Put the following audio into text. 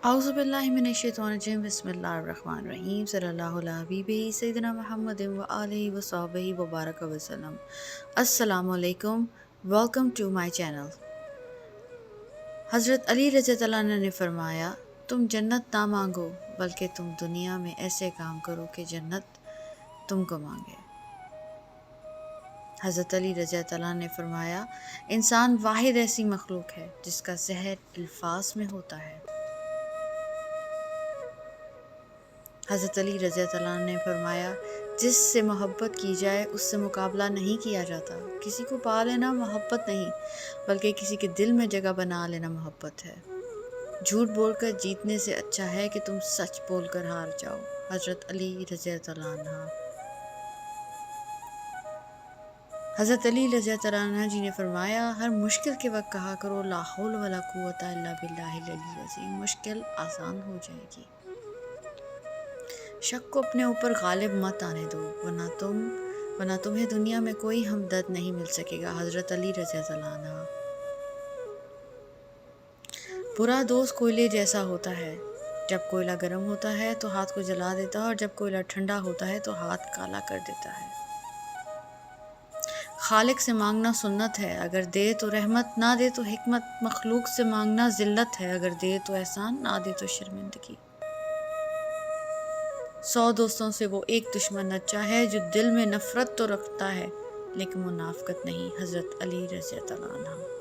औज़ु बिल्लाहि मिनश्शैतानिर्रजीम बिस्मिल्लाहिर्रहमानिर्रहीम सल्लल्लाहु अला हबीबी सय्यिदिना मुहम्मदिन व आलिहि व सहबिहि व बारक वसल्लम। अस्सलामु अलैकुम, वेलकम टू माय चैनल। हज़रत अली रज़ियल्लाहु अन्हु ने फरमाया, तुम जन्नत ना मांगो बल्कि तुम दुनिया में ऐसे काम करो कि जन्नत तुमको मांगे। हज़रत अली रज़ियल्लाहु अन्हु ने फरमाया, इंसान वाहिद ऐसी मखलूक है जिसका ज़हर अल्फाज में होता है। हज़रत अली रज़ियल्लाहु अन्हु ने फरमाया, जिससे मोहब्बत की जाए उससे मुकाबला नहीं किया जाता। किसी को पा लेना मोहब्बत नहीं बल्कि किसी के दिल में जगह बना लेना मोहब्बत है। झूठ बोलकर जीतने से अच्छा है कि तुम सच बोलकर हार जाओ। हज़रत अली रज़ियल्लाहु अन्हु। हज़रत अली रज़ियल्लाहु अन्हु जी ने फरमाया, हर मुश्किल के वक्त कहा करो ला हौल वला कुव्वता इल्ला बिल्लाहिल अलील अज़ीम, मुश्किल आसान हो जाएगी। शक को अपने ऊपर गालिब मत आने दो, वरना तुम्हें दुनिया में कोई हमदर्द नहीं मिल सकेगा। हज़रत अली रज़ियल्लाहु अन्हु। बुरा दोस्त कोयले जैसा होता है, जब कोयला गर्म होता है तो हाथ को जला देता है और जब कोयला ठंडा होता है तो हाथ काला कर देता है। खालिक से मांगना सुन्नत है, अगर दे तो रहमत, ना दे तो हिकमत। मखलूक से मांगना जिल्लत है, अगर दे तो एहसान, ना दे तो शर्मिंदगी। 100 दोस्तों से वो एक दुश्मन अच्छा है जो दिल में नफरत तो रखता है लेकिन मुनाफिकत नहीं। हज़रत अली रज़ियल्लाहु अन्हु।